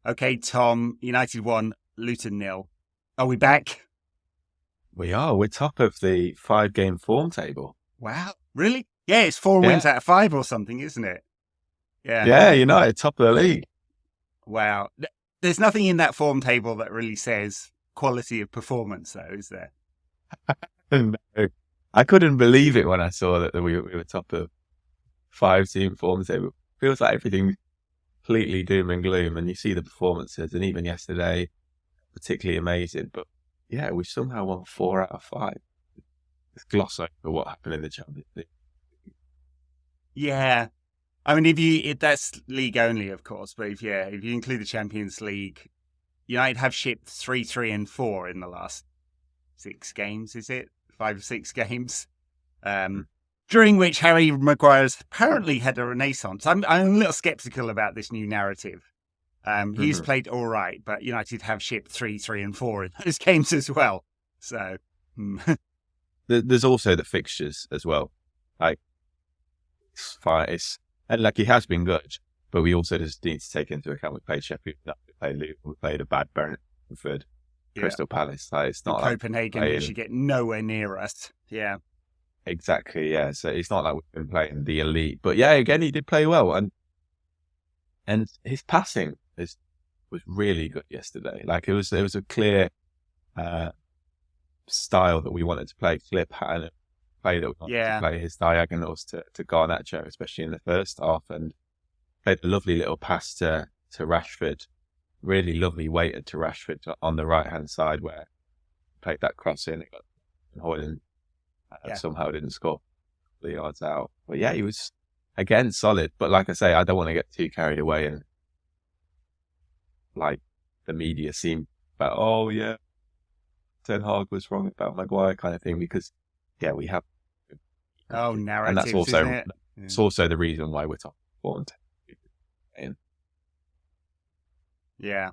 Okay, Tom, United 1, Luton 0. Are we back? We are. We're top of the 5 game form table. Wow. Really? Yeah, it's 4 wins Yeah. out of 5 or something, isn't it? Yeah. Yeah, United, top of the league. Wow. There's nothing in that form table that really says quality of performance, though, is there? And I couldn't believe it when I saw that we were top of 5 team form table. Feels like everything's completely doom and gloom, and you see the performances, and even yesterday, particularly amazing. But yeah, we somehow won 4 out of 5. Just gloss over what happened in the Champions League. Yeah. I mean, if that's league only, of course, but if you include the Champions League, United have shipped 3, 3, and 4 in the last 6 games, is it? 5 or 6 games. During which Harry Maguire's apparently had a renaissance. I'm a little sceptical about this new narrative. He's played all right, but United have shipped 3, 3, and 4 in those games as well. So There's also the fixtures as well. Like, it's fine. And like, he has been good, but we also just need to take into account we played Sheffield, we played Luton, we played a bad Brentford, Crystal Palace. Like, it's not like Copenhagen, which you get nowhere near us. Yeah. Exactly, yeah. So it's not like we've been playing the elite. But yeah, again, he did play well. And his passing was really good yesterday. Like, it was a clear style that we wanted to play, clear pattern of play that we wanted to play, his diagonals to Garnacho, especially in the first half, and played a lovely little pass to Rashford. Really lovely weighted to Rashford on the right-hand side, where played that cross in, and Hoyland somehow didn't score the yards out. But yeah, he was, again, solid. But like I say, I don't want to get too carried away and like the media seem about, oh yeah, Ten Hag was wrong about Maguire kind of thing, because yeah, we have narratives, and that's also isn't it? It's also the reason why we're top 4. Yeah.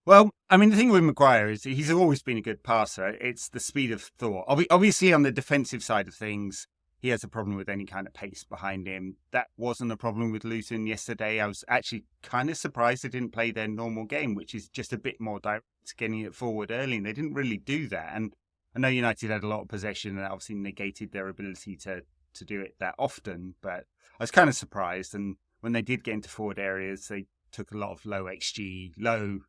Well, I mean, the thing with Maguire is he's always been a good passer. It's the speed of thought. Obviously, on the defensive side of things, he has a problem with any kind of pace behind him. That wasn't a problem with Luton yesterday. I was actually kind of surprised they didn't play their normal game, which is just a bit more direct, getting it forward early, and they didn't really do that. And I know United had a lot of possession, and that obviously negated their ability to do it that often, but I was kind of surprised. And when they did get into forward areas, they took a lot of low XG, low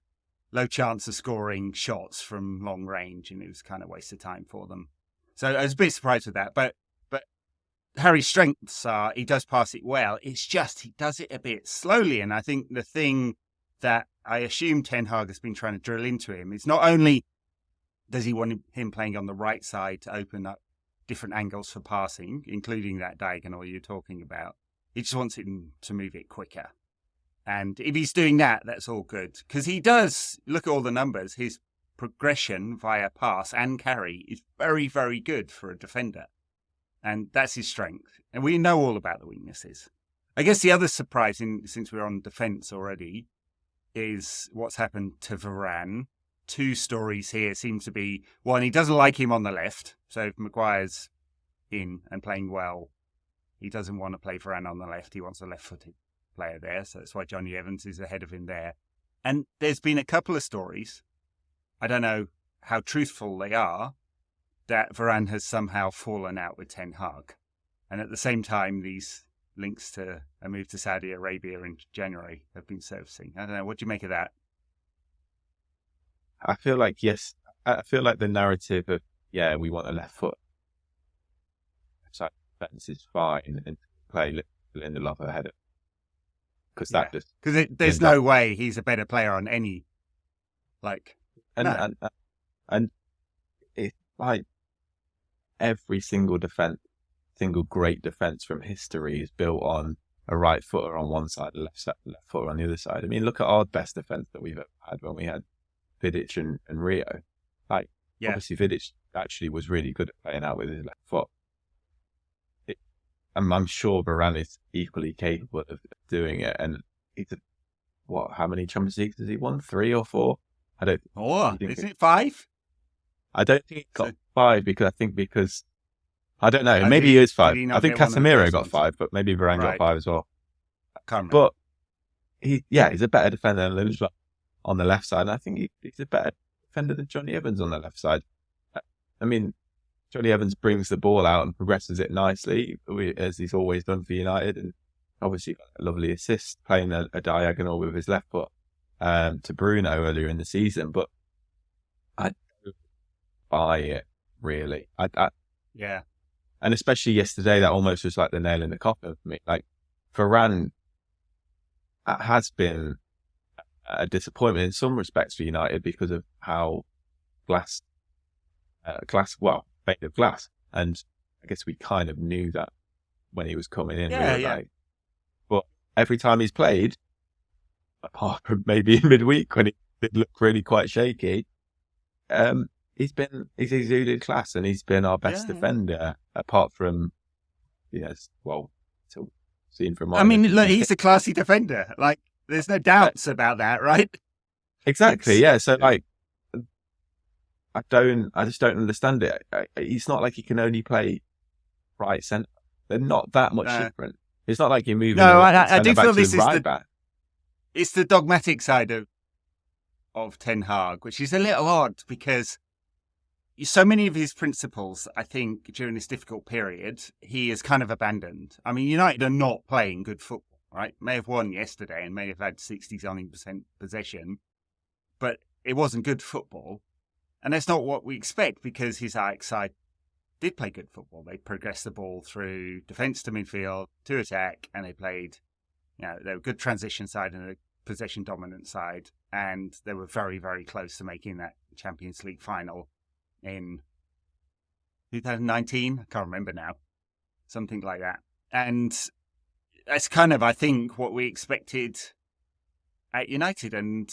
chance of scoring shots from long range, and it was kind of a waste of time for them. So I was a bit surprised with that. But Harry's strengths are he does pass it well. It's just he does it a bit slowly. And I think the thing that I assume Ten Hag has been trying to drill into him is not only does he want him playing on the right side to open up different angles for passing, including that diagonal you're talking about, he just wants him to move it quicker. And if he's doing that, that's all good. Because he does, look at all the numbers, his progression via pass and carry is very, very good for a defender. And that's his strength. And we know all about the weaknesses. I guess the other surprise, since we're on defence already, is what's happened to Varane. 2 stories here seem to be, one, he doesn't like him on the left. So if Maguire's in and playing well, he doesn't want to play Varane on the left. He wants a left-footed player there, so that's why Johnny Evans is ahead of him there. And there's been a couple of stories, I don't know how truthful they are, that Varane has somehow fallen out with Ten Hag. And at the same time, these links to a move to Saudi Arabia in January have been surfacing. I don't know, what do you make of that? I feel like the narrative of, yeah, we want a left foot side defense is fine, and play Lindelof ahead of, because there's no way he's a better player on any, like, and it's like every single great defense from history is built on a right footer on one side, a left footer on the other side. I mean, look at our best defense that we've ever had when we had Vidic and Rio. Like, obviously Vidic actually was really good at playing out with his left foot. I'm sure Varane is equally capable of doing it. And how many Champions Leagues has he won? 3 or 4? I don't. Is it 5? I don't think he got 5 because I don't know. Maybe he is 5. I think Casemiro got 5, but maybe Varane got 5 as well. I can't remember. But he's a better defender than Lindelof. on the left side. And I think he's a better defender than Johnny Evans on the left side. I mean, Johnny Evans brings the ball out and progresses it nicely, as he's always done for United, and obviously got a lovely assist playing a diagonal with his left foot to Bruno earlier in the season. But I don't buy it, really. Yeah. And especially yesterday, that almost was like the nail in the coffin for me. Like, Varane has been a disappointment in some respects for United because of how made of glass. And I guess we kind of knew that when he was coming in. But every time he's played, apart from maybe in midweek when he did look really quite shaky, he's exuded class, and he's been our best defender, apart from, seen from. I mean, look, he's a classy defender. Like, there's no doubts about that, right? Exactly, yeah. So, like, I just don't understand it. It's not like he can only play right centre. They're not that much different. It's not like you're moving. No, I do feel this is back. It's the dogmatic side of Ten Hag, which is a little odd because so many of his principles, I think, during this difficult period, he has kind of abandoned. I mean, United are not playing good football, right? May have won yesterday and may have had 60-something% possession, but it wasn't good football. And that's not what we expect, because his Ajax side did play good football. They progressed the ball through defence to midfield to attack, and they played, they were a good transition side and a possession dominant side, and they were very, very close to making that Champions League final in 2019. I can't remember now. Something like that. And that's kind of, I think, what we expected at United, and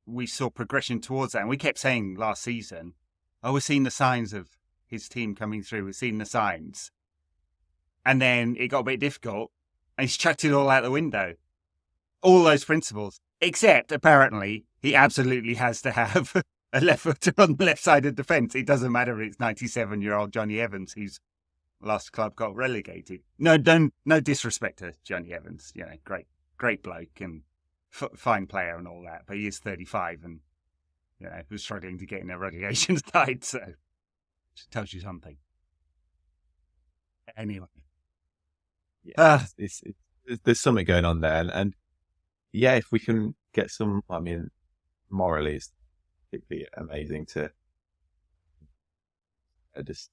we saw progression towards that. And we kept saying last season, we're seeing the signs of his team coming through. We're seeing the signs. And then it got a bit difficult, and he's chucked it all out the window. All those principles. Except, apparently, he absolutely has to have a left footer on the left side of defence. It doesn't matter if it's 97-year-old Johnny Evans, whose last club got relegated. No disrespect to Johnny Evans. Great bloke and fine player and all that, but he is 35 and was struggling to get in a relegation side, so it tells you something. Anyway, there's something going on there, and if we can get some, I mean, morally, it's particularly amazing to just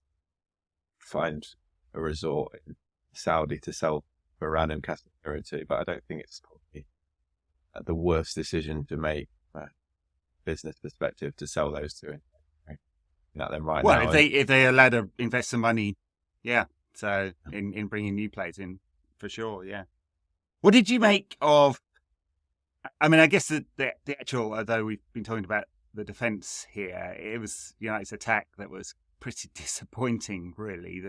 find a resort in Saudi to sell Varane and Casemiro to, but I don't think it's probably the worst decision to make from a business perspective to sell those two. Them right now. Well, if they allowed to invest some money, so in bringing new players in, for sure, What did you make of? I mean, I guess the actual, although we've been talking about the defence here, it was United's attack that was pretty disappointing, really.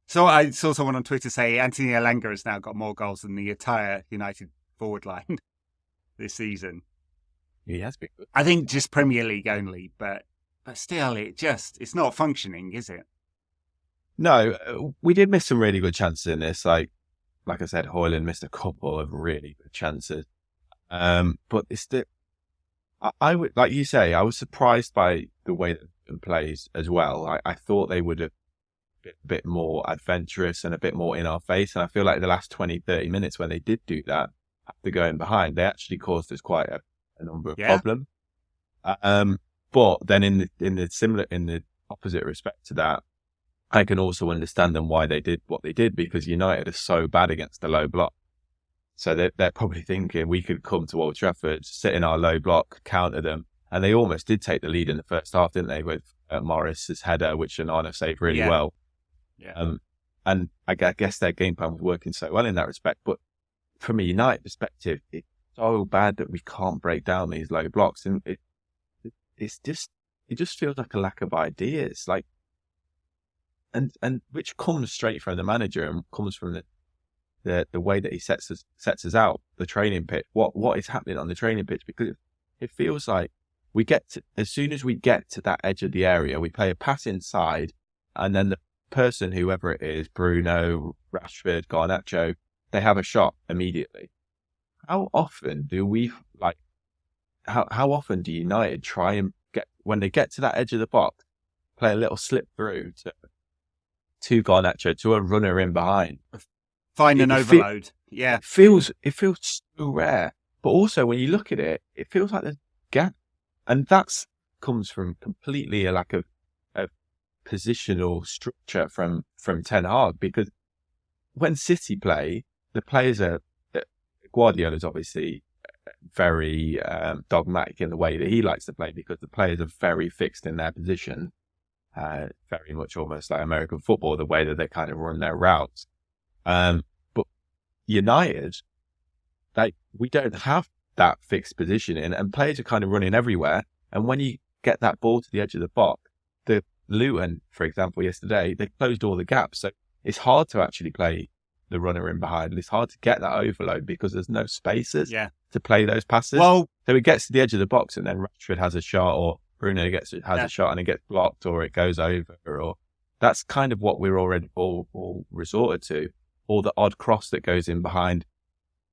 So I saw someone on Twitter say Anthony Elanga has now got more goals than the entire United forward line this season. He has been good. I think just Premier League only, but still, it's not functioning, is it? No, we did miss some really good chances in this. Like I said, Højlund missed a couple of really good chances. But it's I would, like you say, I was surprised by the way that it plays as well. I thought they would have been a bit more adventurous and a bit more in our face. And I feel like the last 20, 30 minutes when they did do that, after going behind, they actually caused us quite a number of problems. But then in the opposite respect to that, I can also understand them why they did what they did, because United are so bad against the low block. So they're probably thinking we could come to Old Trafford, sit in our low block, counter them. And they almost did take the lead in the first half, didn't they, with Morris's header, which Onana saved really well. Yeah. And I guess their game plan was working so well in that respect. But from a United perspective, it's so bad that we can't break down these low blocks. And it just feels like a lack of ideas. Like, and which comes straight from the manager and comes from the way that he sets us out, the training pitch, what is happening on the training pitch, because it feels like as soon as we get to that edge of the area, we play a pass inside, and then the person, whoever it is, Bruno, Rashford, Garnacho, they have a shot immediately. How often do we how often do United try and when they get to that edge of the box, play a little slip through to Garnacho, to a runner in behind. Find an overload. It feels so rare. But also when you look at it, it feels like there's a gap. And that comes from completely a lack of positional structure from Ten Hag, because when City play, the players are Guardiola's obviously very dogmatic in the way that he likes to play, because the players are very fixed in their position, very much almost like American football, the way that they kind of run their routes. But United, we don't have that fixed positioning, and players are kind of running everywhere. And when you get that ball to the edge of the box, the Luton, for example, yesterday, they closed all the gaps. So it's hard to actually play the runner in behind. It's hard to get that overload because there's no spaces to play those passes. Well, so it gets to the edge of the box, and then Rashford has a shot, or Bruno has a shot and it gets blocked, or it goes over. Or that's kind of what we're already all resorted to. Or the odd cross that goes in behind,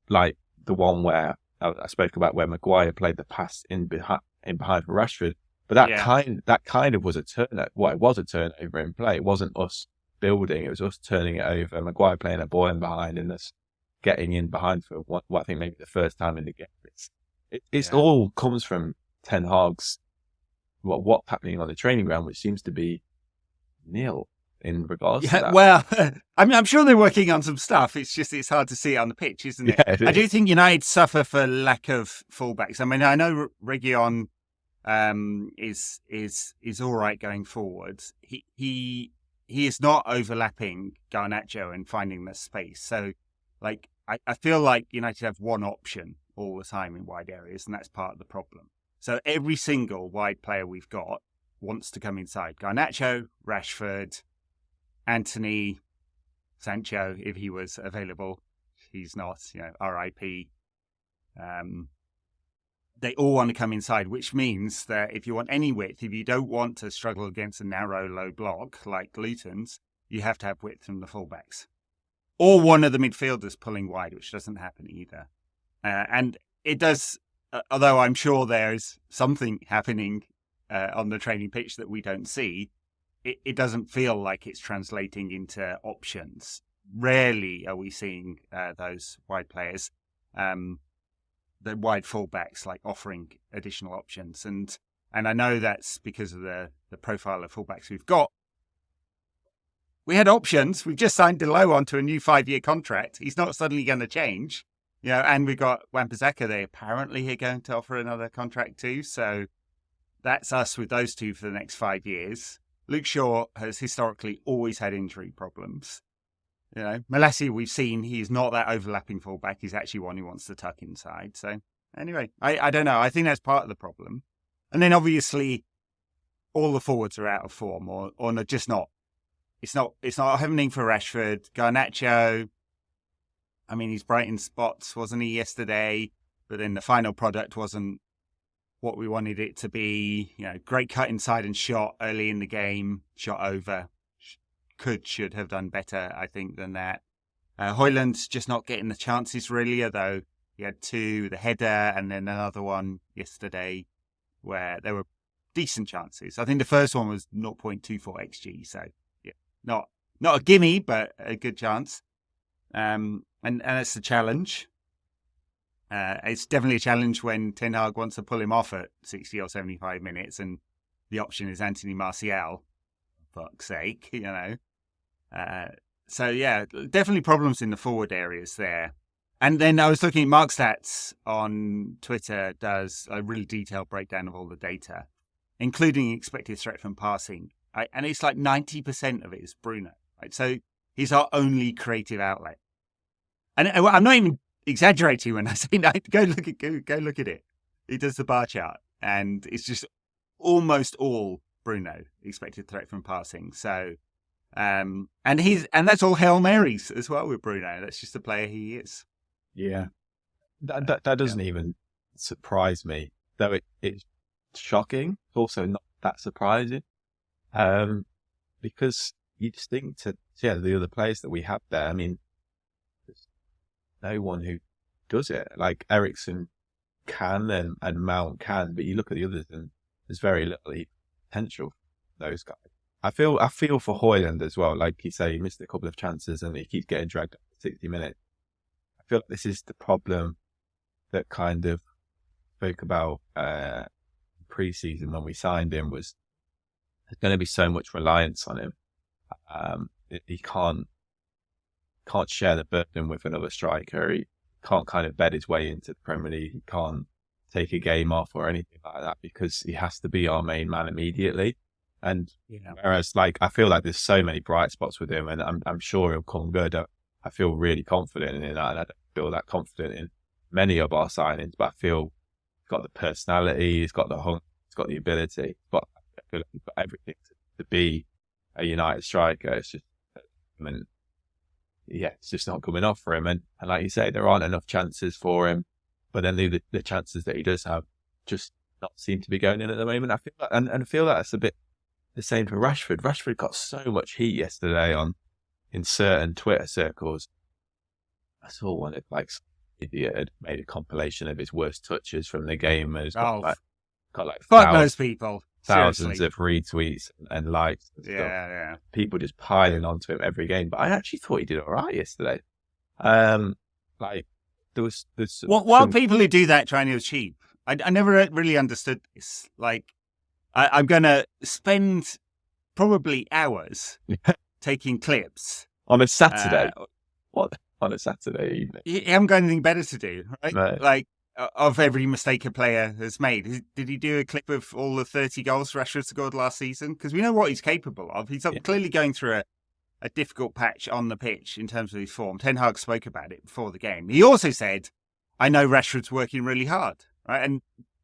like the one where I spoke about, where Maguire played the pass in behind for Rashford. But that kind of was a turnover. Well, it was a turnover in play. It wasn't us building; it was us turning it over. Maguire playing a ball in behind and us getting in behind for what I think maybe the first time in the game. It's all comes from Ten Hag's what's happening on the training ground, which seems to be nil in regards to that. Well, I mean, I'm sure they're working on some stuff. It's just it's hard to see it on the pitch, isn't it? I do think United suffer for lack of fullbacks. I mean, I know Reguilon is all right going forward. He is not overlapping Garnacho and finding the space. So, like, I feel like United have one option all the time in wide areas, and that's part of the problem. So every single wide player we've got wants to come inside. Garnacho, Rashford, Anthony, Sancho, if he was available. He's not, RIP. They all want to come inside, which means that if you want any width, if you don't want to struggle against a narrow, low block like Luton's, you have to have width from the fullbacks. Or one of the midfielders pulling wide, which doesn't happen either. And it does, although I'm sure there's something happening on the training pitch that we don't see, it doesn't feel like it's translating into options. Rarely are we seeing those wide players, the wide fullbacks, like offering additional options. And I know that's because of the profile of fullbacks we've got. We had options. We've just signed Delo onto a new 5-year contract. He's not suddenly going to change. And we've got Wan-Bissaka. They apparently are going to offer another contract too. So that's us with those two for the next 5 years. Luke Shaw has historically always had injury problems. Malacia, we've seen he's not that overlapping fullback. He's actually one who wants to tuck inside. So anyway, I don't know. I think that's part of the problem. And then obviously all the forwards are out of form or just not. It's not happening for Rashford. Garnacho, I mean, he's bright in spots, wasn't he, yesterday? But then the final product wasn't what we wanted it to be. Great cut inside and shot early in the game, shot over. Should have done better, I think, than that. Højlund's just not getting the chances really, although he had two, the header and then another one yesterday where there were decent chances. I think the first one was 0.24 XG, so yeah, not a gimme, but a good chance. And that's the challenge. It's definitely a challenge when Ten Hag wants to pull him off at 60 or 75 minutes and the option is Anthony Martial. Fuck's sake, So yeah, definitely problems in the forward areas there. And then I was looking at Mark Stats on Twitter, does a really detailed breakdown of all the data, including expected threat from passing. And it's like 90% of it is Bruno. Right? So he's our only creative outlet. And I'm not even exaggerating when I say that. Go look at it. He does the bar chart, and it's just almost all Bruno expected threat from passing. So, and that's all Hail Marys as well with Bruno. That's just the player he is. Yeah, that doesn't even surprise me, though it's shocking. Also, not that surprising, because you just think the other players that we have there. I mean, there's no one who does it. Like Eriksen can and Mount can, but you look at the others and there's very little potential for those guys. I feel for Højlund as well. Like you say, he missed a couple of chances and he keeps getting dragged up for 60 minutes. I feel like this is the problem that kind of spoke about pre-season when we signed him, was there's going to be so much reliance on him. He can't share the burden with another striker. He can't kind of bed his way into the Premier League. He can't take a game off or anything like that because he has to be our main man immediately. And whereas, like, I feel like there's so many bright spots with him, and I'm sure he'll come good. I feel really confident in that, and I don't feel that confident in many of our signings. But I feel he's got the personality, he's got the hunger, he's got the ability. But I feel like he's got everything to be a United striker. It's just, it's just not coming off for him. And like you say, there aren't enough chances for him. But then the chances that he does have just not seem to be going in at the moment. I feel like, and I feel like that's a bit the same for Rashford. Rashford got so much heat yesterday in certain Twitter circles. I saw one of some idiot had made a compilation of his worst touches from the game, and has got fuck those people. Thousands Seriously. of retweets and likes. And stuff. Yeah. People just piling onto him every game. But I actually thought he did all right yesterday. While people who do that try to achieve, I never really understood this. Like, I'm going to spend probably hours taking clips. On a Saturday? What? On a Saturday evening? You haven't got anything better to do, right? No. Like, of every mistake a player has made. Did he do a clip of all the 30 goals Rashford scored last season? Because we know what he's capable of. He's clearly going through a difficult patch on the pitch in terms of his form. Ten Hag spoke about it before the game. He also said, I know Rashford's working really hard, right?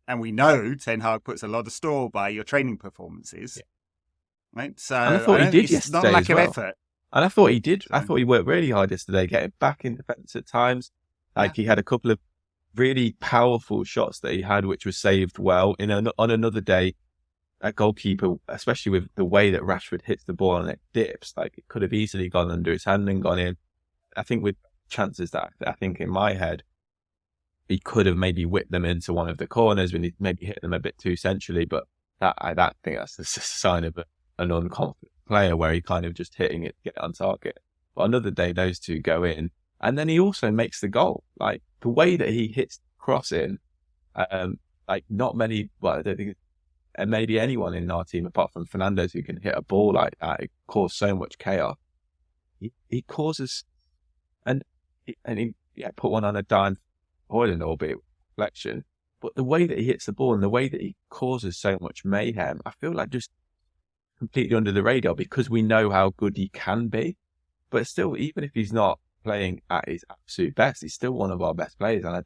And we know Ten Hag puts a lot of store by your training performances, right? So and I thought he did yesterday. It's not a lack of effort. And I thought he did. I thought he worked really hard yesterday, getting back in defence at times. He had a couple of really powerful shots that he had, which was saved well. On another day, a goalkeeper, especially with the way that Rashford hits the ball and it dips, like it could have easily gone under his hand and gone in. I think with chances that I think in my head, he could have maybe whipped them into one of the corners when he maybe hit them a bit too centrally. But I think that's a sign of an unconfident player where he kind of just hitting it to get it on target. But another day, those two go in. And then he also makes the goal. Like the way that he hits the cross in, like not many, well, I don't think, and maybe anyone in our team apart from Fernandes who can hit a ball like that, it causes so much chaos. He causes, and he put one on a dime Højlund, albeit reflection. But the way that he hits the ball and the way that he causes so much mayhem, I feel like just completely under the radar because we know how good he can be. But still, even if he's not playing at his absolute best, he's still one of our best players. And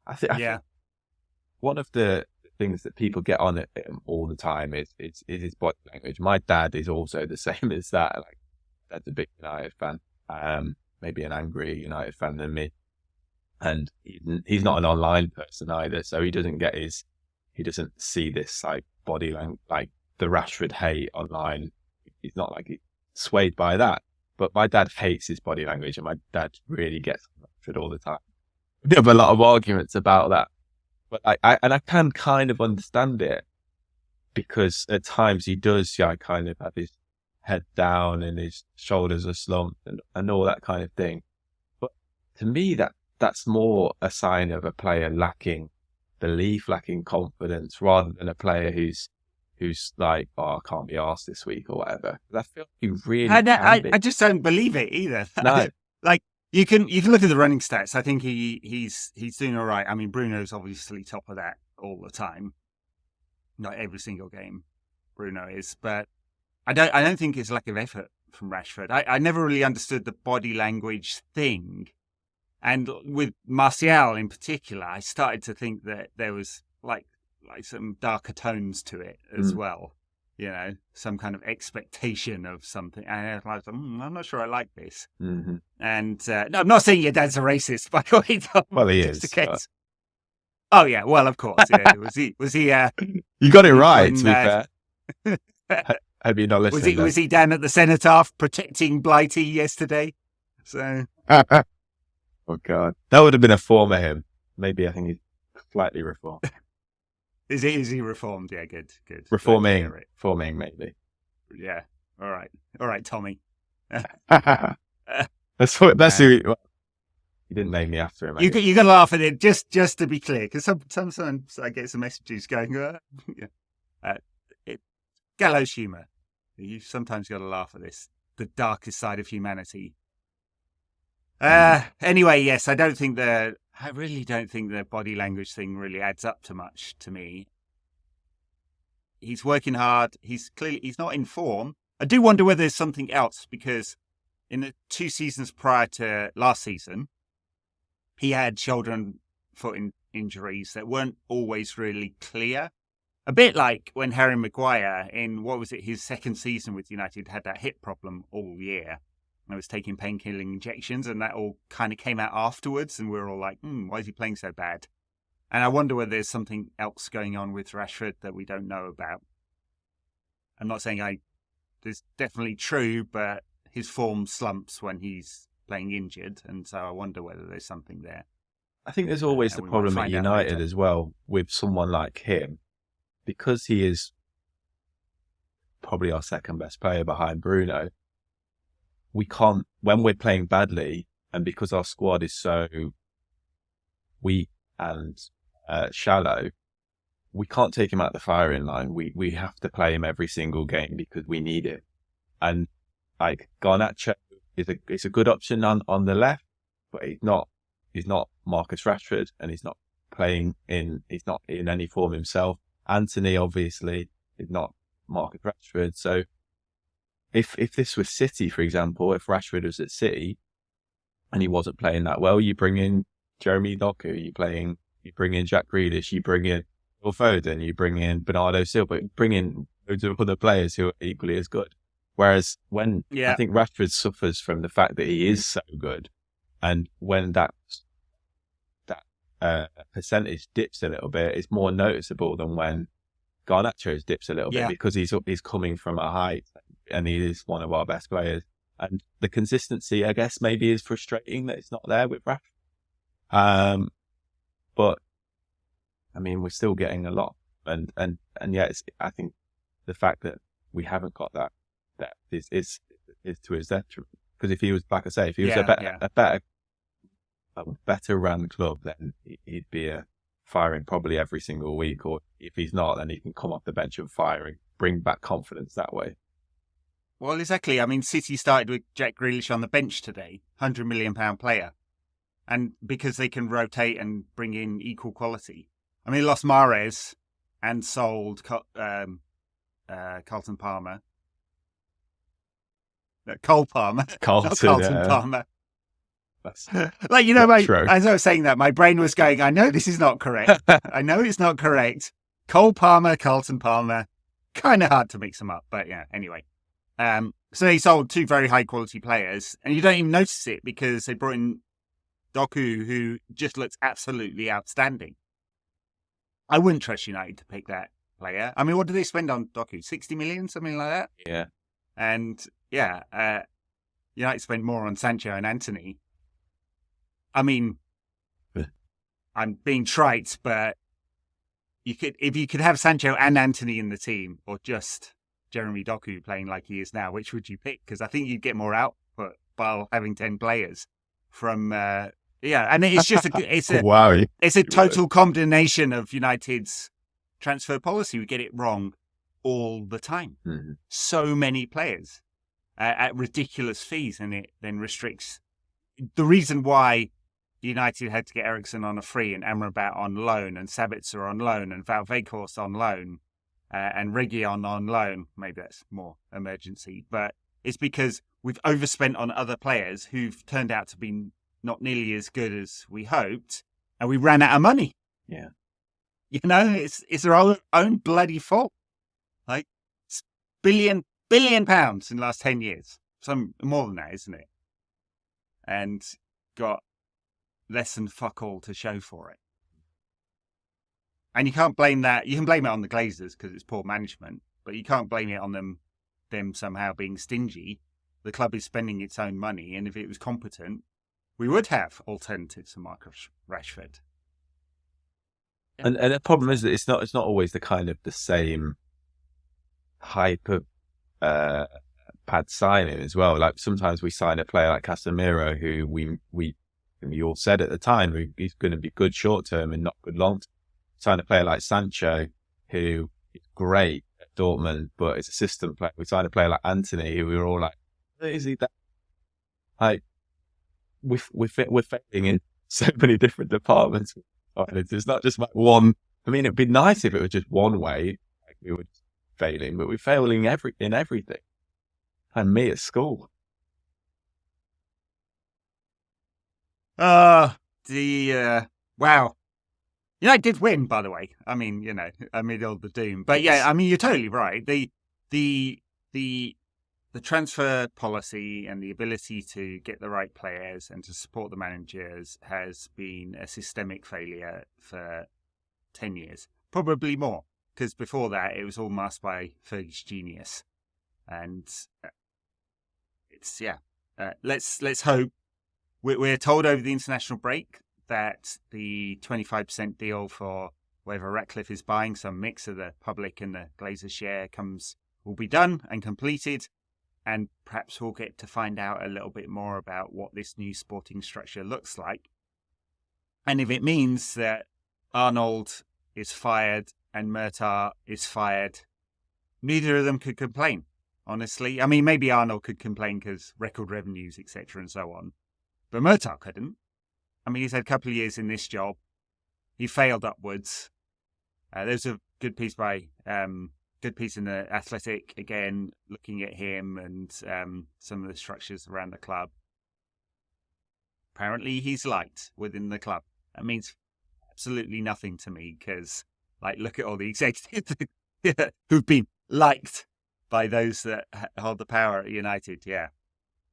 I think one of the things that people get on at him all the time is his body language. My dad is also the same as that. Like, dad's a big United fan, maybe an angry United fan than me. And he's not an online person either, so he doesn't see this like body language, like the Rashford hate online. He's not like he's swayed by that. But my dad hates his body language, and my dad really gets on Rashford all the time. We have a lot of arguments about that, but I can kind of understand it because at times he does, kind of have his head down and his shoulders are slumped and all that kind of thing. But to me, that's more a sign of a player lacking belief, lacking confidence, rather than a player who's like, I can't be arsed this week or whatever. I feel like you really I just don't believe it either. No. Like you can look at the running stats. I think he's doing all right. I mean, Bruno's obviously top of that all the time. Not every single game Bruno is, but I don't think it's lack of effort from Rashford. I never really understood the body language thing. And with Martial in particular, I started to think that there was like some darker tones to it as well. Some kind of expectation of something. And I was like, I'm not sure I like this. Mm-hmm. And no, I'm not saying your dad's a racist, by the way. Well, he is. But... Oh yeah, well of course. Yeah. Was he? You got it right. To be fair. Hope you're not listening. Was he down at the cenotaph protecting Blighty yesterday? So. Oh God, that would have been a form of him. Maybe I think he's Slightly reformed. Is he reformed? Yeah, good. Reforming maybe. Yeah. All right, Tommy. That's who. Well, you didn't name me after him. You can laugh at it just to be clear, because sometimes I get some messages going, gallows humour. You've sometimes got to laugh at this, the darkest side of humanity. Anyway, yes, I really don't think the body language thing really adds up to much to me. He's working hard. He's not in form. I do wonder whether there's something else, because in the 2 seasons prior to last season, he had shoulder and foot injuries that weren't always really clear. A bit like when Harry Maguire, in his second season with United, had that hip problem all year. I was taking painkilling injections, and that all kind of came out afterwards, and we were all like, why is he playing so bad? And I wonder whether there's something else going on with Rashford that we don't know about. I'm not saying it's definitely true, but his form slumps when he's playing injured, and so I wonder whether there's something there. I think there's always the problem at United as well with someone like him, because he is probably our second best player behind Bruno. We can't, when we're playing badly, and because our squad is so weak and shallow, we can't take him out the firing line. We have to play him every single game because we need it. And like Garnacho is a good option on the left, but he's not Marcus Rashford, and he's not in any form himself. Anthony obviously is not Marcus Rashford. So if this was City, for example, if Rashford was at City and he wasn't playing that well, you bring in Jeremy Doku, you bring in Jack Grealish, you bring in Phil Foden, you bring in Bernardo Silva, you bring in loads of other players who are equally as good. Whereas I think Rashford suffers from the fact that he is so good, and when that percentage dips a little bit, it's more noticeable than when Garnacho's dips a little bit, because he's coming from a height and he is one of our best players. And the consistency, I guess, maybe is frustrating that it's not there with Rashford. But I mean, we're still getting a lot, and yet I think the fact that we haven't got that is to his detriment. Because if he was, like I say, if he was a better run club, then he'd be firing probably every single week. Or if he's not, then he can come off the bench and firing, bring back confidence that way. Well, exactly. I mean, City started with Jack Grealish on the bench today, £100 million player, and because they can rotate and bring in equal quality. I mean, they lost Mahrez and sold Carlton Palmer. Cole Palmer. Palmer. Like, as I was saying that, my brain was going, I know this is not correct. I know it's not correct. Cole Palmer, Carlton Palmer. Kind of hard to mix them up, but yeah, anyway. So they sold 2 very high quality players, and you don't even notice it because they brought in Doku, who just looks absolutely outstanding. I wouldn't trust United to pick that player. I mean, what did they spend on Doku? 60 million, something like that? Yeah. And United spend more on Sancho and Anthony. I mean, I'm being trite, but if you could have Sancho and Anthony in the team, or just Jeremy Doku playing like he is now, which would you pick? Because I think you'd get more output by having 10 players from. And it's just it's a total combination of United's transfer policy. We get it wrong all the time. Mm-hmm. So many players at ridiculous fees, and it then restricts. The reason why United had to get Eriksen on a free, and Amrabat on loan, and Sabitzer on loan, and Valvekors on loan, and Reguilon on loan, maybe that's more emergency, but it's because we've overspent on other players who've turned out to be not nearly as good as we hoped, and we ran out of money. Yeah. It's our own bloody fault. Like, it's billion pounds in the last 10 years. Some more than that, isn't it? And got less than fuck all to show for it. And you can't blame that. You can blame it on the Glazers because it's poor management, but you can't blame it on them somehow being stingy. The club is spending its own money, and if it was competent, we would have alternatives to Marcus Rashford. And the problem is that it's not always the kind of the same hype of pad signing as well. Like sometimes we sign a player like Casemiro, who we all said at the time he's going to be good short term and not good long term. Sign a player like Sancho, who is great at Dortmund, but it's a system player. We signed a player like Anthony, who we were all like, is he that? Like we're failing in so many different departments. It's not just like one. I mean, it'd be nice if it was just one way. Like we were failing, but we're failing in everything. And me at school. Wow. United did win, by the way. I mean, amid all the doom. But yeah, I mean, you're totally right. The transfer policy and the ability to get the right players and to support the managers has been a systemic failure for 10 years, probably more, because before that it was all masked by Fergie's genius. And let's hope. We're told over the international break that the 25% deal for whatever Ratcliffe is buying, some mix of the public and the Glazer share, will be done and completed. And perhaps we'll get to find out a little bit more about what this new sporting structure looks like. And if it means that Arnold is fired and Murtaugh is fired, neither of them could complain, honestly. I mean, maybe Arnold could complain because record revenues, etc. and so on. But Murtaugh couldn't. I mean, he's had a couple of years in this job. He failed upwards. There's a good piece in the Athletic, again, looking at him and some of the structures around the club. Apparently, he's liked within the club. That means absolutely nothing to me because, look at all the executives who've been liked by those that hold the power at United. Yeah.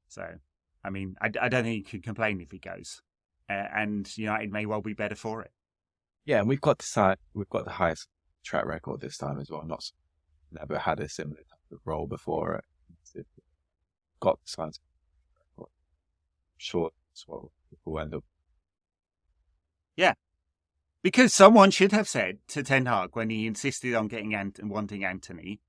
So, I mean, I don't think he could complain if he goes. And United may well be better for it. Yeah, and we've got the highest track record this time as well. Never had a similar type of role before. Got the science record. Sure, that's what people end up. Yeah, because someone should have said to Ten Hag when he insisted on wanting Anthony,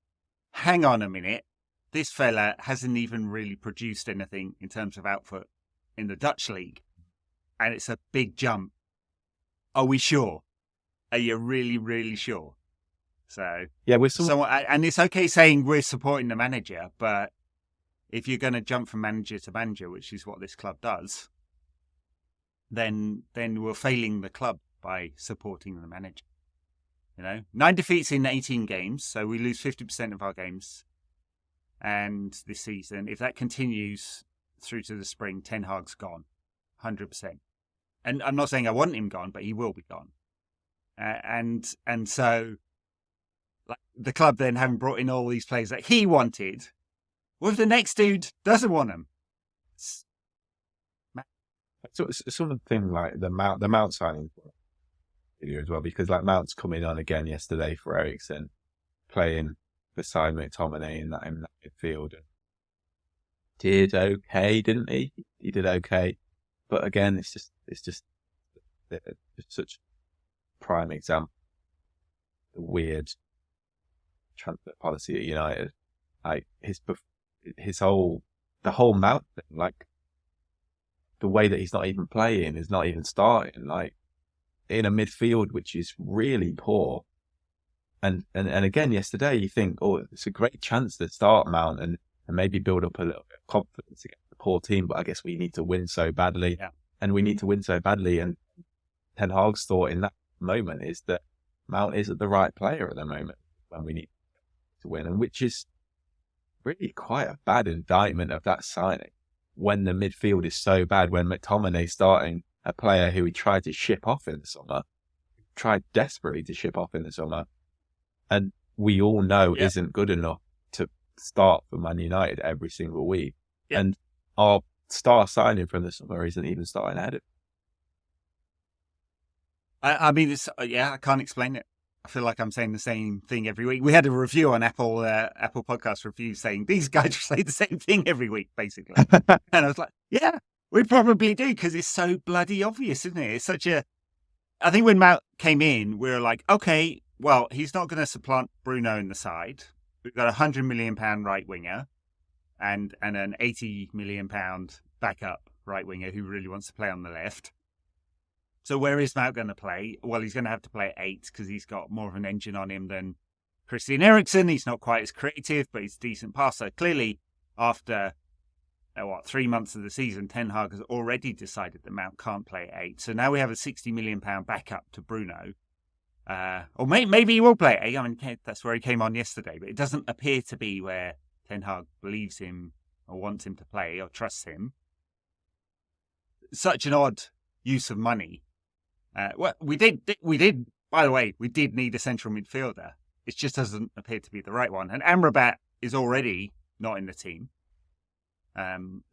hang on a minute, this fella hasn't even really produced anything in terms of output in the Dutch league. And it's a big jump. Are we sure? Are you really, really sure? So yeah, and it's okay saying we're supporting the manager, but if you're going to jump from manager to manager, which is what this club does, then we're failing the club by supporting the manager. 9 defeats in 18 games, so we lose 50% of our games. And this season, if that continues through to the spring, Ten Hag's gone, 100%. And I'm not saying I want him gone, but he will be gone. And so, the club then having brought in all these players that he wanted, what if the next dude doesn't want them? So it's something like the Mount signing as well, because Mount's coming on again yesterday for Eriksen, playing beside McTominay in that midfield. Did okay, didn't he? He did okay, but again, it's just such a prime example of the weird transfer policy at United. The whole Mount thing, the way that he's not even playing, is not even starting, in a midfield which is really poor. And again yesterday, you think, oh, it's a great chance to start Mount and maybe build up a little bit of confidence against the poor team. But I guess we need to win so badly, and we need to win so badly. And Ten Hag's thought in that moment is that Mount isn't the right player at the moment when we need to win, and which is really quite a bad indictment of that signing when the midfield is so bad. When McTominay starting, a player who he tried to ship off in the summer, tried desperately to ship off in the summer, and we all know isn't good enough to start for Man United every single week. Yep. And our star signing from the summer isn't even starting ahead of. I mean, I can't explain it. I feel like I'm saying the same thing every week. We had a review on Apple Podcast Review saying these guys say the same thing every week, basically. And I was like, yeah, we probably do, because it's so bloody obvious, isn't it? It's such a... I think when Mount came in, we were like, okay, well, he's not going to supplant Bruno in the side. We've got £100 million right winger and an £80 million backup right winger who really wants to play on the left. So where is Mount going to play? Well, he's going to have to play at 8 because he's got more of an engine on him than Christian Eriksen. He's not quite as creative, but he's a decent passer. Clearly, after 3 months of the season, Ten Hag has already decided that Mount can't play at 8. So now we have a £60 million backup to Bruno. Or maybe he will play at 8. I mean, that's where he came on yesterday. But it doesn't appear to be where Ten Hag believes him or wants him to play or trusts him. Such an odd use of money. Well, we did. By the way, we did need a central midfielder. It just doesn't appear to be the right one. And Amrabat is already not in the team.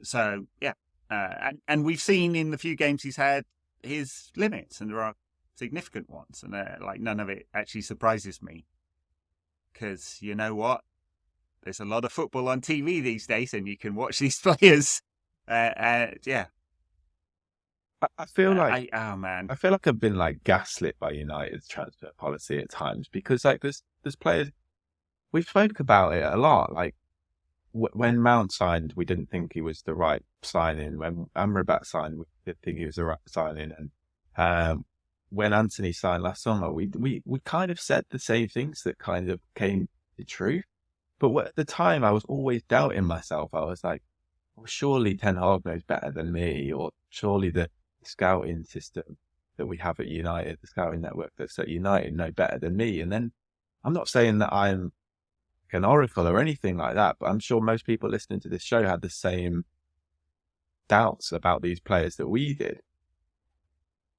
So yeah, and we've seen in the few games he's had his limits, and there are significant ones, and like none of it actually surprises me, because you know what, there's a lot of football on TV these days, and you can watch these players. Yeah, I feel like I feel like I've been like gaslit by United's transfer policy at times, because like there's players, we've spoken about it a lot, like. When Mount signed, we didn't think he was the right signing. When Amrabat signed, we didn't think he was the right signing. And when Anthony signed last summer, we kind of said the same things that kind of came to truth. But at the time, I was always doubting myself. I was like, well, surely Ten Hag knows better than me, or surely the scouting system that we have at United, the scouting network that's at United, know better than me. And then I'm not saying that I'm an oracle or anything like that, but I'm sure most people listening to this show had the same doubts about these players that we did.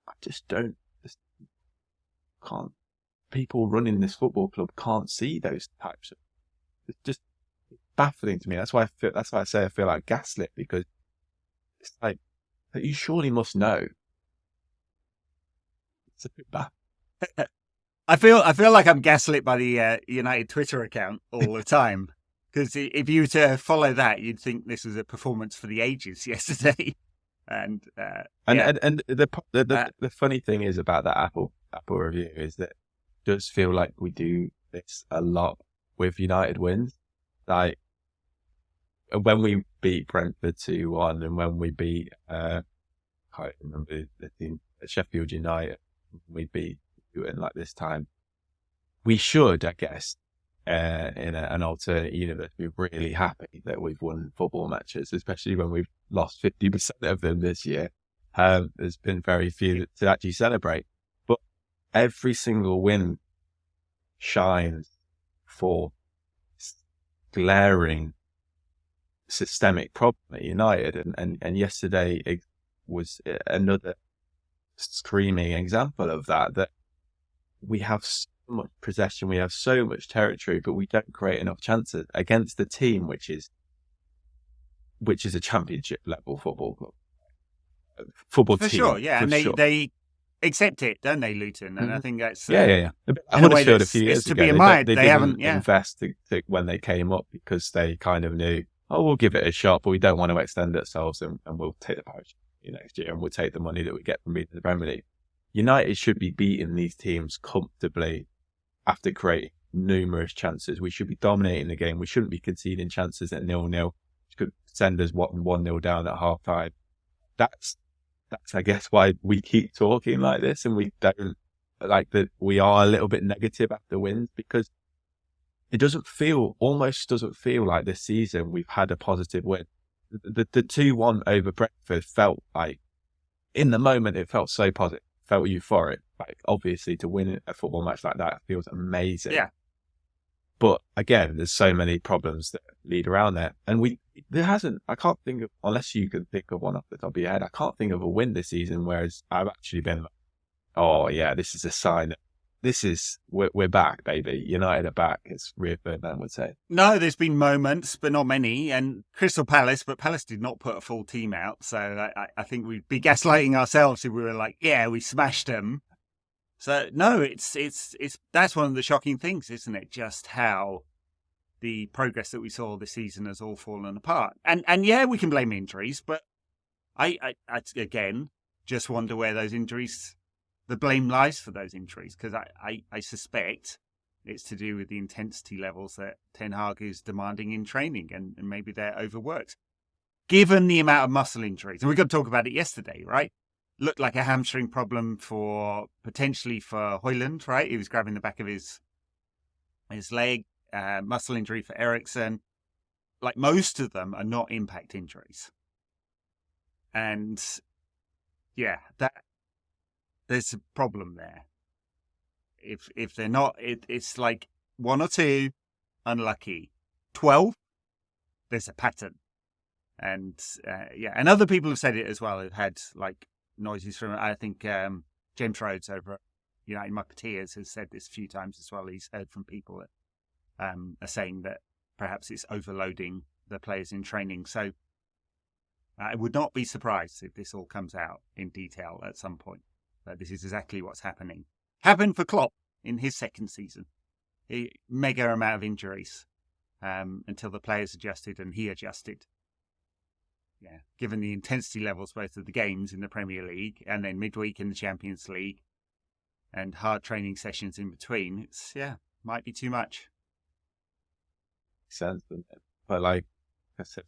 I just can't. People running this football club can't see those types of. It's just baffling to me. That's why I say I feel like gaslit, because it's like that you surely must know. It's a bit bad. I feel like I'm gaslit by the United Twitter account all the time, because if you were to follow that, you'd think this was a performance for the ages yesterday. And the funny thing is about that Apple review is that it does feel like we do this a lot with United wins. Like when we beat Brentford 2-1, and when we beat I can't remember the team, Sheffield United, we beat. And like this time, we should, I guess, in an alternate universe, be really happy that we've won football matches, especially when we've lost 50% of them this year. There's been very few to actually celebrate, but every single win shines for glaring systemic problem at United, and yesterday it was another screaming example of that. We have so much possession, we have so much territory, but we don't create enough chances against the team which is a championship level football club, football for team. Sure, yeah, and they accept it, don't they, Luton? And I think that's I Huddersfield a few years to ago, be admired. They haven't invest when they came up, because they kind of knew, we'll give it a shot, but we don't want to extend ourselves, and we'll take the poach next year, and we'll take the money that we get from beating the Premier League. United should be beating these teams comfortably after creating numerous chances. We should be dominating the game. We shouldn't be conceding chances at 0-0, which could send us 1-0 down at half time. That's I guess why we keep talking like this, and we don't like that. We are a little bit negative after wins, because it almost doesn't feel like this season we've had a positive win. The 2-1 over Brentford felt like, in the moment, it felt so positive. Felt euphoric. Like, obviously, to win a football match like that feels amazing. Yeah. But again, there's so many problems that lead around there. And I can't think of, unless you can think of one off the top of your head, I can't think of a win this season, whereas I've actually been like, oh yeah, this is a sign that we're back, baby. United are back. It's reaffirmed, I would say. No, there's been moments, but not many. And Crystal Palace, but Palace did not put a full team out. So I think we'd be gaslighting ourselves if we were like, yeah, we smashed them. So no, it's that's one of the shocking things, isn't it? Just how the progress that we saw this season has all fallen apart. And yeah, we can blame injuries, but I again just wonder where those injuries the blame lies for those injuries, because I suspect it's to do with the intensity levels that Ten Hag is demanding in training, and maybe they're overworked. Given the amount of muscle injuries, and we got to talk about it yesterday, right? Looked like a hamstring problem potentially for Højlund, right? He was grabbing the back of his leg, muscle injury for Eriksen. Like, most of them are not impact injuries. And yeah, there's a problem there. If they're not, it's like 1 or 2 unlucky. 12, there's a pattern. And and other people have said it as well. Have had like noises from, I think James Rhodes over at United Marketeers has said this a few times as well. He's heard from people that are saying that perhaps it's overloading the players in training. So I would not be surprised if this all comes out in detail at some point. But this is exactly what's happening. Happened for Klopp in his second season. A mega amount of injuries until the players adjusted and he adjusted. Yeah, given the intensity levels both of the games in the Premier League and then midweek in the Champions League and hard training sessions in between, it's might be too much. Sense, but like I said,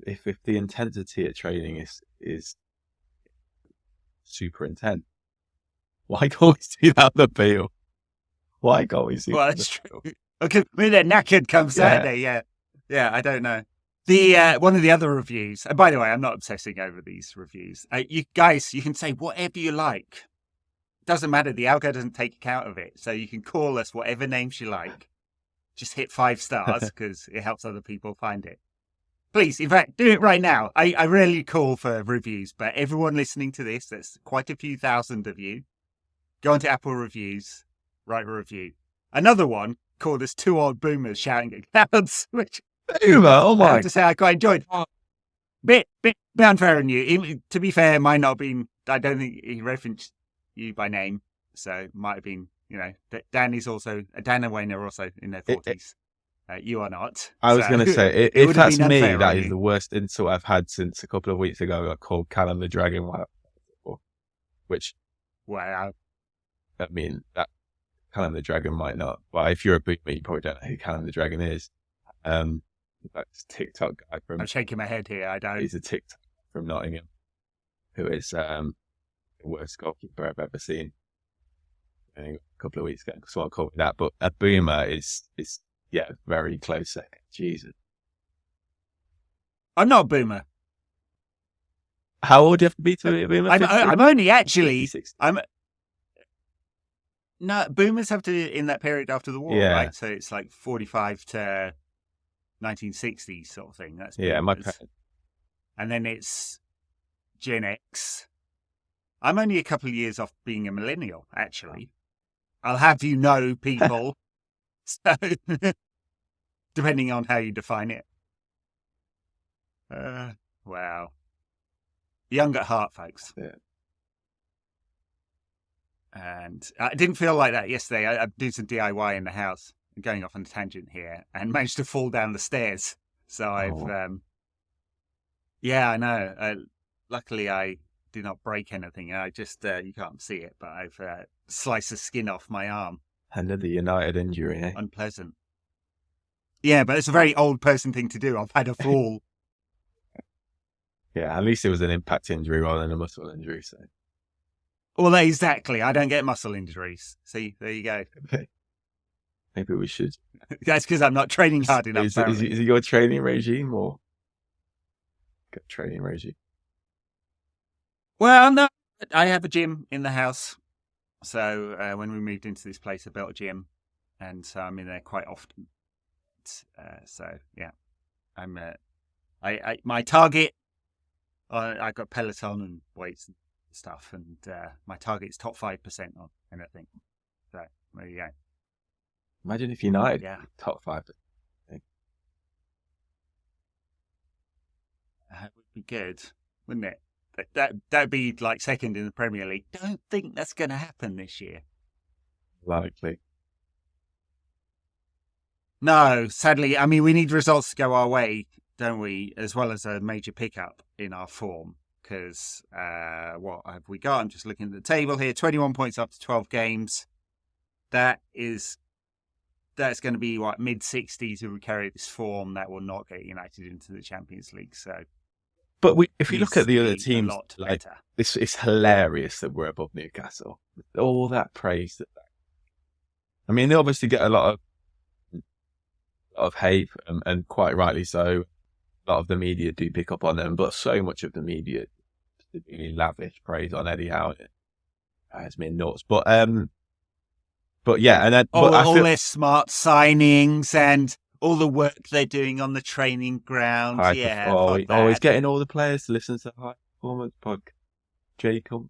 if the intensity at training is super intense, why can't we see that on the field? Why can't we see? Well, that's true. Okay, I mean, they're knackered come Saturday. Yeah. I don't know. The one of the other reviews. And by the way, I'm not obsessing over these reviews. You guys, you can say whatever you like. Doesn't matter. The algo doesn't take account of it, so you can call us whatever names you like. Just hit 5 stars because it helps other people find it. Please, in fact, do it right now. I rarely call for reviews, but everyone listening to this, there's quite a few thousand of you. Go onto Apple Reviews, write a review. Another one called us 2 old boomers shouting at clouds, which Boomer, oh my! I have to say I quite enjoyed. Bit unfair on you. To be fair, might not have been. I don't think he referenced you by name, so might have been. Dan and Wayne are also in their 40s. You are not. I was going to say, if that's me, that is the worst insult I've had since a couple of weeks ago. I got called Callum the Dragon, which, wow. I mean, that Callum the Dragon might not, but if you're a boomer, you probably don't know who Callum the Dragon is. That's TikTok guy from. I'm shaking my head here. I don't. He's a TikTok from Nottingham, who is the worst goalkeeper I've ever seen. A couple of weeks ago, so I called that. But a boomer is very close. Jesus, I'm not a boomer. How old do you have to be to be a boomer? I'm only actually. 50, No, boomers have to in that period after the war, right? So it's like 45 to 1960 sort of thing. That's boomers. My parents. And then it's Gen X. I'm only a couple of years off being a millennial, actually. I'll have you know, people. So, depending on how you define it. Wow. Young at heart, folks. Yeah. And I didn't feel like that yesterday. I did some DIY in the house. I'm going off on a tangent here and managed to fall down the stairs. So I've, I know. Luckily, I did not break anything. I just, you can't see it, but I've sliced the skin off my arm. Another United injury, eh? Unpleasant. Yeah, but it's a very old person thing to do. I've had a fall. Yeah, at least it was an impact injury rather than a muscle injury. So. Well, exactly. I don't get muscle injuries. See, there you go. Maybe we should. That's because I'm not training hard enough. Is it your training regime or training regime? Well, no. I have a gym in the house. So when we moved into this place, I built a gym, and so I'm in there quite often. I'm. My target. I got Peloton and weights and stuff, and my target is top 5% on anything. So there you go. Imagine if United top 5%. That would be good, wouldn't it? That'd be like second in the Premier League. Don't think that's going to happen this year. Likely. No, sadly. I mean, we need results to go our way don't we? As well as a major pickup in our form. Because what have we got? I'm just looking at the table here. 21 points after 12 games. That's going to be what, mid-60s if we carry this form. That will not get United into the Champions League. So, but if you look at the other teams, like better. it's hilarious that we're above Newcastle. All that praise. I mean, they obviously get a lot of hate, and quite rightly so. A lot of the media do pick up on them, but so much of the media really lavish praise on Eddie Howe. It's been nuts, but yeah, and then all their smart signings and all the work they're doing on the training ground. Always getting all the players to listen to the High Performance podcast. Jacob,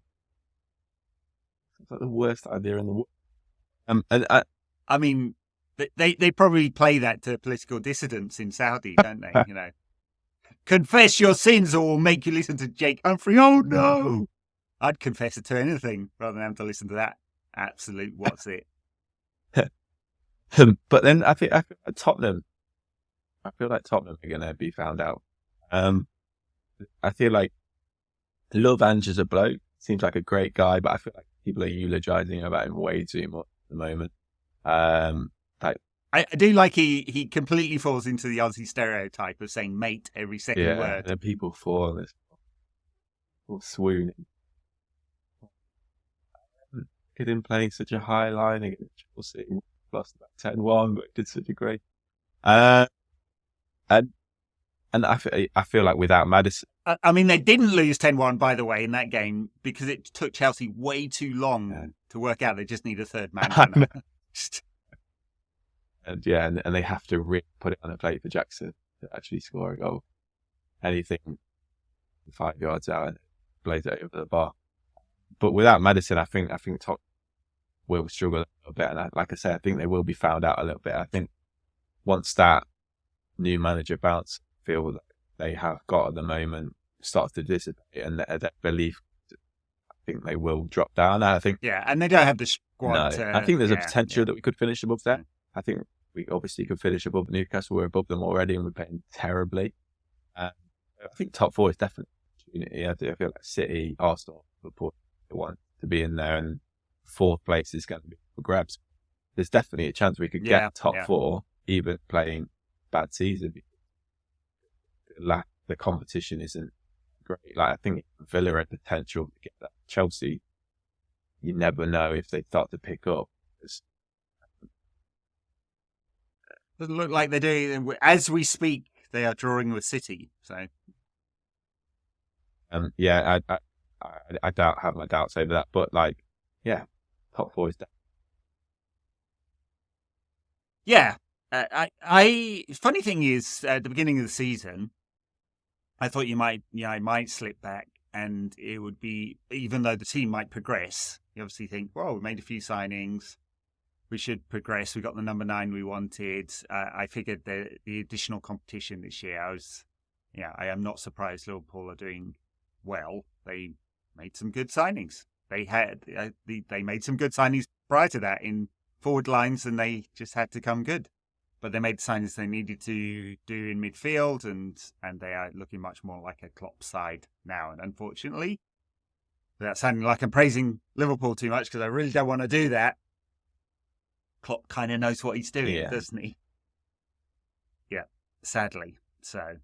it's like the worst idea in the world. I mean, they probably play that to political dissidents in Saudi, don't they? You know, confess your sins or we'll make you listen to Jake Humphrey. Oh no! I'd confess it to anything rather than have to listen to that absolute what's it. But then I feel like Tottenham are going to be found out. I feel like love Ange as a bloke. Seems like a great guy, but I feel like people are eulogizing about him way too much at the moment. I do like he completely falls into the Aussie stereotype of saying mate every second word. Yeah, then people fall this or swooning. Get him playing such a high line against Chelsea, lost about 10-1, but did such a great. And I feel like without Maddison. I mean, they didn't lose 10-1, by the way, in that game because it took Chelsea way too long to work out. They just need a third man. And they have to put it on a plate for Jackson to actually score a goal. Anything 5 yards out and blaze it over the bar. But without Maddison, I think Top will struggle a little bit. And like I say, I think they will be found out a little bit. I think once that new manager bounce feel that they have got at the moment starts to dissipate and that belief, I think they will drop down. And I think and they don't have the squad. No, I think there's a potential that we could finish above that. I think we obviously could finish above Newcastle. We're above them already, and we're playing terribly. I think top four is definitely an opportunity. I feel like City, Arsenal, Liverpool want to be in there, and fourth place is going to be for grabs. There's definitely a chance we could get top four, even playing bad season. The competition isn't great. Like I think Villa had potential to get that. Chelsea, you never know if they start to pick up. Doesn't look like they're doing. As we speak, they are drawing with City. So, I have my doubts over that, but top four is down. Yeah, funny thing is, at the beginning of the season, I thought you might slip back, and it would be, even though the team might progress, you obviously think, well, we made a few signings, we should progress. We got the number 9 we wanted. I figured the additional competition this year, I am not surprised Liverpool are doing well. They made some good signings. They made some good signings prior to that in forward lines, and they just had to come good. But they made the signings they needed to do in midfield, and they are looking much more like a Klopp side now. And unfortunately, without sounding like I'm praising Liverpool too much, because I really don't want to do that, Klopp kind of knows what he's doing, doesn't he? Yeah, sadly. So,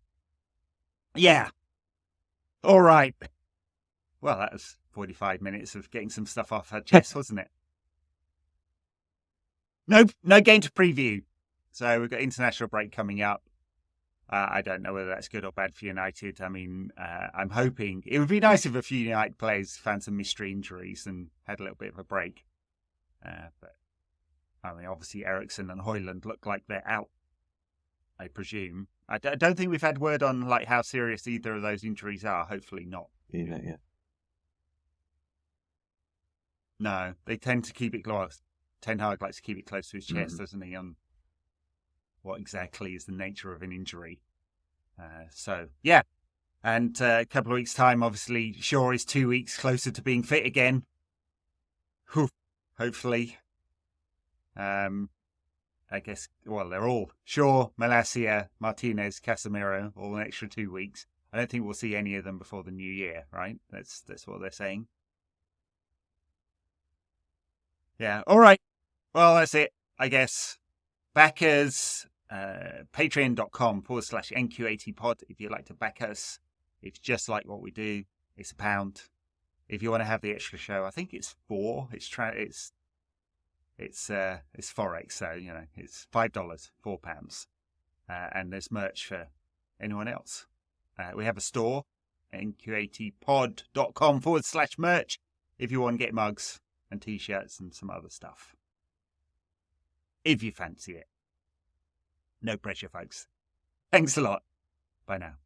yeah. All right. Well, that was 45 minutes of getting some stuff off her chest, wasn't it? No game to preview. So we've got international break coming up. I don't know whether that's good or bad for United. I mean, I'm hoping it would be nice if a few United players found some mystery injuries and had a little bit of a break. But I mean, obviously Eriksen and Højlund look like they're out, I presume. I don't think we've had word on like how serious either of those injuries are. Hopefully not. Yeah. No, they tend to keep it close. Ten Hag likes to keep it close to his chest, doesn't he, on what exactly is the nature of an injury. And a couple of weeks' time, obviously, Shaw is 2 weeks closer to being fit again. Hopefully. I guess, well, they're all Shaw, Malacia, Martinez, Casemiro, all an extra 2 weeks. I don't think we'll see any of them before the new year, right? That's what they're saying. Yeah. All right. Well, that's it, I guess. Backers, patreon.com/NQ80pod if you'd like to back us. It's just like what we do. It's £1. If you want to have the extra show, I think it's 4. It's Forex, so it's $5, £4, and there's merch for anyone else. We have a store, nq80pod.com/merch if you want to get mugs and t-shirts and some other stuff. If you fancy it. No pressure, folks. Thanks a lot. Bye now.